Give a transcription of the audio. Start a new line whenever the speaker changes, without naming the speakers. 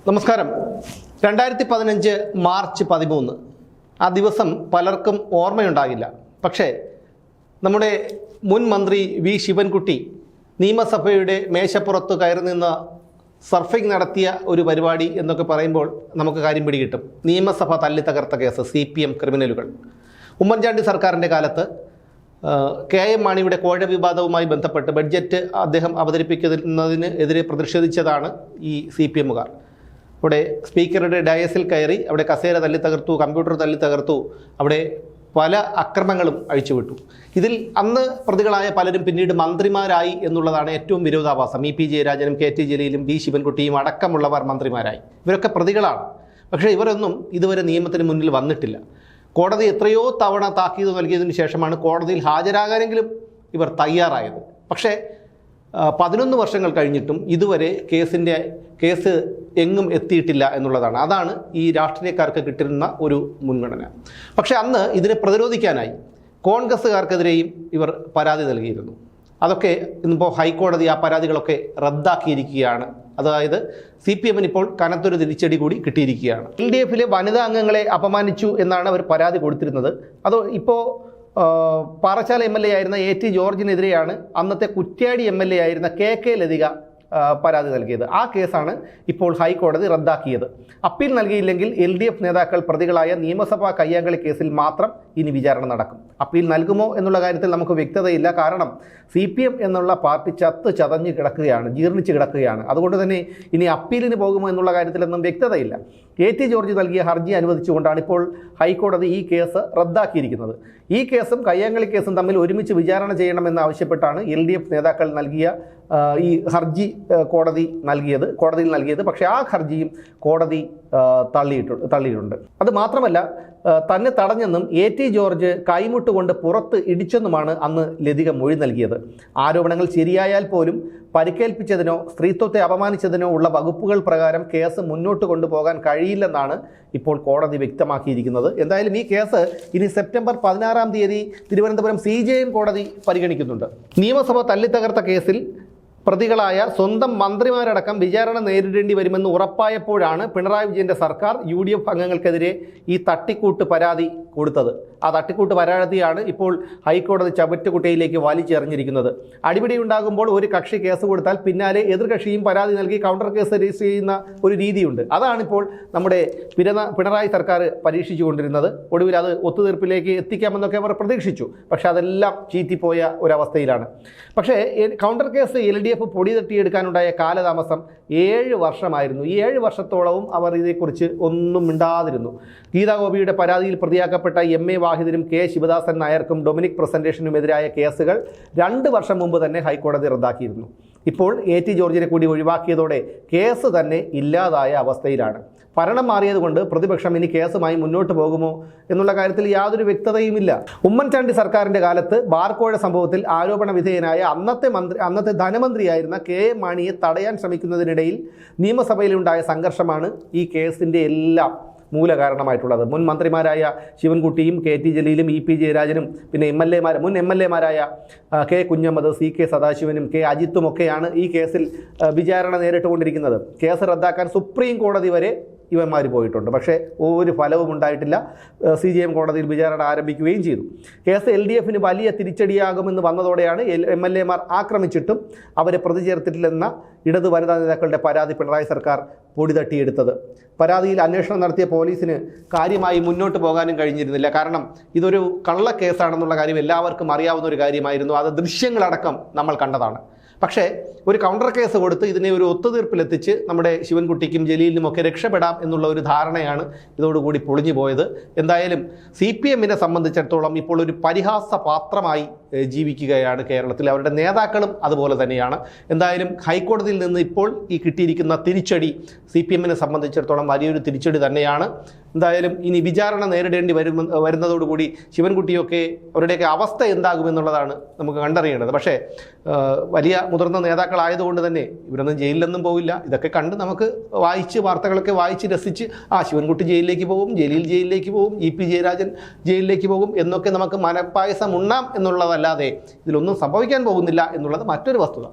നമസ്കാരം. 2015 മാർച്ച് 13 ആ ദിവസം പലർക്കും ഓർമ്മയുണ്ടാകില്ല. പക്ഷേ നമ്മുടെ മുൻ മന്ത്രി വി ശിവൻകുട്ടി നിയമസഭയുടെ മേശപ്പുറത്ത് കയറി നിന്ന് സർഫിംഗ് നടത്തിയ ഒരു പരിപാടി എന്നൊക്കെ പറയുമ്പോൾ നമുക്ക് കാര്യം പിടികിട്ടും. നിയമസഭ തല്ലിത്തകർത്ത കേസ്, CPM ക്രിമിനലുകൾ. ഉമ്മൻചാണ്ടി സർക്കാരിൻ്റെ കാലത്ത് KM മാണിയുടെ കോഴ വിവാദവുമായി ബന്ധപ്പെട്ട് ബഡ്ജറ്റ് അദ്ദേഹം അവതരിപ്പിക്കുന്നതിന് എതിരെ പ്രതിഷേധിച്ചതാണ് ഈ CPMകാർ. അവിടെ സ്പീക്കറുടെ ഡയസിൽ കയറി അവിടെ കസേര തല്ലിത്തകർത്തു, കമ്പ്യൂട്ടർ തല്ലിത്തകർത്തു, അവിടെ പല അക്രമങ്ങളും അഴിച്ചുവിട്ടു. ഇതിൽ അന്ന് പ്രതികളായ പലരും പിന്നീട് മന്ത്രിമാരായി എന്നുള്ളതാണ് ഏറ്റവും വിരോധാഭാസം. EP ജയരാജനും KT ജലീലും വി ശിവൻകുട്ടിയും അടക്കമുള്ളവർ മന്ത്രിമാരായി. ഇവരൊക്കെ പ്രതികളാണ്. പക്ഷേ ഇവരൊന്നും ഇതുവരെ നിയമത്തിന് മുന്നിൽ വന്നിട്ടില്ല. കോടതി എത്രയോ തവണ താക്കീത് നൽകിയതിനു ശേഷമാണ് കോടതിയിൽ ഹാജരാകാനെങ്കിലും ഇവർ തയ്യാറായത്. പക്ഷേ 11 വർഷങ്ങൾ കഴിഞ്ഞിട്ടും ഇതുവരെ കേസ് എങ്ങും എത്തിയിട്ടില്ല എന്നുള്ളതാണ്. അതാണ് ഈ രാഷ്ട്രീയക്കാർക്ക് കിട്ടുന്ന ഒരു മുൻഗണന. പക്ഷേ അന്ന് ഇതിനെ പ്രതിരോധിക്കാനായി കോൺഗ്രസ്സുകാർക്കെതിരെയും ഇവർ പരാതി നൽകിയിരുന്നു. അതൊക്കെ ഇന്നിപ്പോൾ ഹൈക്കോടതി ആ പരാതികളൊക്കെ റദ്ദാക്കിയിരിക്കുകയാണ്. അതായത് CPMന് ഇപ്പോൾ കനത്തൊരു തിരിച്ചടി കൂടി കിട്ടിയിരിക്കുകയാണ്. LDFിലെ വനിതാ അംഗങ്ങളെ അപമാനിച്ചു എന്നാണ് അവർ പരാതി കൊടുത്തിരുന്നത്. അത് ഇപ്പോൾ പാറച്ചാല MLA ആയിരുന്ന AT ജോർജിനെതിരെയാണ് അന്നത്തെ കുറ്റ്യാടി MLA ആയിരുന്ന KK ലതിക പരാതി നൽകിയത്. ആ കേസാണ് ഇപ്പോൾ ഹൈക്കോടതി റദ്ദാക്കിയത്. അപ്പീൽ നൽകിയില്ലെങ്കിൽ LDF നേതാക്കൾ പ്രതികളായ നിയമസഭാ കയ്യാങ്കളി കേസിൽ മാത്രം ഇനി വിചാരണ നടക്കും. അപ്പീൽ നൽകുമോ എന്നുള്ള കാര്യത്തിൽ നമുക്ക് വ്യക്തതയില്ല. കാരണം CPM എന്നുള്ള പാർട്ടി ചതഞ്ഞ് കിടക്കുകയാണ്, ജീർണിച്ച് കിടക്കുകയാണ്. അതുകൊണ്ട് തന്നെ ഇനി അപ്പീലിന് പോകുമോ എന്നുള്ള കാര്യത്തിലൊന്നും വ്യക്തതയില്ല. AT ജോർജ് നൽകിയ ഹർജി അനുവദിച്ചുകൊണ്ടാണ് ഇപ്പോൾ ഹൈക്കോടതി ഈ കേസ് റദ്ദാക്കിയിരിക്കുന്നത്. ഈ കേസും കയ്യാങ്കളി കേസും തമ്മിൽ ഒരുമിച്ച് വിചാരണ ചെയ്യണമെന്ന് ആവശ്യപ്പെട്ടാണ് LDF നേതാക്കൾ നൽകിയ ഈ ഹർജി കോടതിയിൽ നൽകിയത്. പക്ഷേ ആ ഹർജിയും കോടതി തള്ളിയിട്ടുണ്ട്. അത് മാത്രമല്ല, തന്നെ തടഞ്ഞെന്നും AT ജോർജ് കൈമുട്ടുകൊണ്ട് പുറത്ത് ഇടിച്ചെന്നുമാണ് അന്ന് ലതിക മൊഴി നൽകിയത്. ആരോപണങ്ങൾ ശരിയായാൽ പോലും പരിക്കേൽപ്പിച്ചതിനോ സ്ത്രീത്വത്തെ അപമാനിച്ചതിനോ ഉള്ള വകുപ്പുകൾ പ്രകാരം കേസ് മുന്നോട്ട് കൊണ്ടുപോകാൻ കഴിയില്ലെന്നാണ് ഇപ്പോൾ കോടതി വ്യക്തമാക്കിയിരിക്കുന്നത്. എന്തായാലും ഈ കേസ് ഇനി സെപ്റ്റംബർ 16 തീയതി തിരുവനന്തപുരം CJM കോടതി പരിഗണിക്കുന്നുണ്ട്. നിയമസഭ തല്ലിത്തകർത്ത കേസിൽ പ്രതികളായ സ്വന്തം മന്ത്രിമാരടക്കം വിചാരണ നേരിടേണ്ടി വരുമെന്ന് ഉറപ്പായപ്പോഴാണ് പിണറായി വിജയൻ്റെ സർക്കാർ UDF അംഗങ്ങൾക്കെതിരെ ഈ തട്ടിക്കൂട്ട് പരാതി കൊടുത്തത്. ആ തട്ടിക്കൂട്ട് പരാതിയാണ് ഇപ്പോൾ ഹൈക്കോടതി ചവറ്റുകുട്ടയിലേക്ക് വലിച്ചെറിഞ്ഞിരിക്കുന്നത്. അടിപിടി ഉണ്ടാകുമ്പോൾ ഒരു കക്ഷി കേസ് കൊടുത്താൽ പിന്നാലെ എതിർകക്ഷിയും പരാതി നൽകി കൗണ്ടർ കേസ് രജിസ്റ്റർ ചെയ്യുന്ന ഒരു രീതിയുണ്ട്. അതാണിപ്പോൾ നമ്മുടെ പിണറായി സർക്കാർ പരീക്ഷിച്ചുകൊണ്ടിരുന്നത്. ഒടുവിൽ അത് ഒത്തുതീർപ്പിലേക്ക് എത്തിക്കാമെന്നൊക്കെ അവർ പ്രതീക്ഷിച്ചു. പക്ഷേ അതെല്ലാം ചീറ്റിപ്പോയ ഒരവസ്ഥയിലാണ്. പക്ഷേ കൗണ്ടർ കേസ് LDF പൊടി തട്ടിയെടുക്കാനുണ്ടായ കാലതാമസം 7 വർഷമായിരുന്നു. ഈ 7 വർഷത്തോളവും അവർ ഇതേക്കുറിച്ച് ഒന്നും മിണ്ടാതിരുന്നു. ഗീതാഗോപിയുടെ പരാതിയിൽ പ്രതിയാക്കപ്പെട്ട MA വാഹിദിനും K ശിവദാസൻ നായർക്കും ഡൊമിനിക് പ്രസന്റേഷനുമെതിരായ കേസുകൾ 2 വർഷം മുമ്പ് തന്നെ ഹൈക്കോടതി റദ്ദാക്കിയിരുന്നു. ഇപ്പോൾ AT ജോർജിനെ കൂടി ഒഴിവാക്കിയതോടെ കേസ് തന്നെ ഇല്ലാതായ അവസ്ഥയിലാണ്. ഭരണം മാറിയതുകൊണ്ട് പ്രതിപക്ഷം ഇനി കേസുമായി മുന്നോട്ട് പോകുമോ എന്നുള്ള കാര്യത്തിൽ യാതൊരു വ്യക്തതയുമില്ല. ഉമ്മൻചാണ്ടി സർക്കാരിൻ്റെ കാലത്ത് ബാർക്കോഴ സംഭവത്തിൽ ആരോപണ വിധേയനായ അന്നത്തെ ധനമന്ത്രിയായിരുന്ന KM മാണിയെ തടയാൻ ശ്രമിക്കുന്നതിനിടയിൽ നിയമസഭയിലുണ്ടായ സംഘർഷമാണ് ഈ കേസിൻ്റെ എല്ലാം മൂലകാരണമായിട്ടുള്ളത്. മുൻ മന്ത്രിമാരായ ശിവൻകുട്ടിയും KT ജലീലും EP ജയരാജനും പിന്നെ മുൻ MLAമാരായ K കുഞ്ഞമ്മദ്, CK സദാശിവനും K അജിത്തുമൊക്കെയാണ് ഈ കേസിൽ വിചാരണ നേരിട്ടുകൊണ്ടിരിക്കുന്നത്. കേസ് റദ്ദാക്കാൻ സുപ്രീം കോടതി വരെ ഇവന്മാർ പോയിട്ടുണ്ട്. പക്ഷേ ഒരു ഫലവും ഉണ്ടായിട്ടില്ല. CJM കോടതിയിൽ വിചാരണ ആരംഭിക്കുകയും ചെയ്തു. കേസ് LDFന് വലിയ തിരിച്ചടിയാകുമെന്ന് വന്നതോടെയാണ് MLAമാർ ആക്രമിച്ചിട്ടും അവരെ പ്രതി ചേർത്തിട്ടില്ലെന്ന ഇടതു വനിതാ നേതാക്കളുടെ പരാതി പിണറായി സർക്കാർ പൊടി തട്ടിയെടുത്തത്. പരാതിയിൽ അന്വേഷണം നടത്തിയ പോലീസിന് കാര്യമായി മുന്നോട്ട് പോകാനും കഴിഞ്ഞിരുന്നില്ല. കാരണം ഇതൊരു കള്ളക്കേസാണെന്നുള്ള കാര്യം എല്ലാവർക്കും അറിയാവുന്ന ഒരു കാര്യമായിരുന്നു. അത് ദൃശ്യങ്ങളടക്കം നമ്മൾ കണ്ടതാണ്. പക്ഷേ ഒരു കൗണ്ടർ കേസ് കൊടുത്ത് ഇതിനെ ഒരു ഒത്തുതീർപ്പിലെത്തിച്ച് നമ്മുടെ ശിവൻകുട്ടിക്കും ജലീലിനും ഒക്കെ രക്ഷപ്പെടാം എന്നുള്ള ഒരു ധാരണയാണ് ഇതോടുകൂടി പൊളിഞ്ഞു പോയത്. എന്തായാലും CPMനെ സംബന്ധിച്ചിടത്തോളം ഇപ്പോൾ ഒരു പരിഹാസപാത്രമായി ജീവിക്കുകയാണ് കേരളത്തിൽ. അവരുടെ നേതാക്കളും അതുപോലെ തന്നെയാണ്. എന്തായാലും ഹൈക്കോടതിയിൽ നിന്ന് ഇപ്പോൾ ഈ കിട്ടിയിരിക്കുന്ന തിരിച്ചടി CPMനെ സംബന്ധിച്ചിടത്തോളം വലിയൊരു തിരിച്ചടി തന്നെയാണ്. എന്തായാലും ഇനി വിചാരണ നേരിടേണ്ടി വരുന്നതോടുകൂടി ശിവൻകുട്ടിയൊക്കെ അവരുടെയൊക്കെ അവസ്ഥ എന്താകുമെന്നുള്ളതാണ് നമുക്ക് കണ്ടറിയേണ്ടത്. പക്ഷേ വലിയ മുതിർന്ന നേതാക്കളായതുകൊണ്ട് തന്നെ ഇവരൊന്നും ജയിലിലൊന്നും പോകില്ല. ഇതൊക്കെ കണ്ട് നമുക്ക് വാർത്തകളൊക്കെ വായിച്ച് രസിച്ച് ശിവൻകുട്ടി ജയിലിലേക്ക് പോകും, ജലീൽ ജയിലിലേക്ക് പോകും, EP ജയരാജൻ ജയിലിലേക്ക് പോകും എന്നൊക്കെ നമുക്ക് മനപ്പായസം ഉണ്ണാം എന്നുള്ളതല്ലാതെ ഇതിലൊന്നും സംഭവിക്കാൻ പോകുന്നില്ല എന്നുള്ളത് മറ്റൊരു വസ്തുത.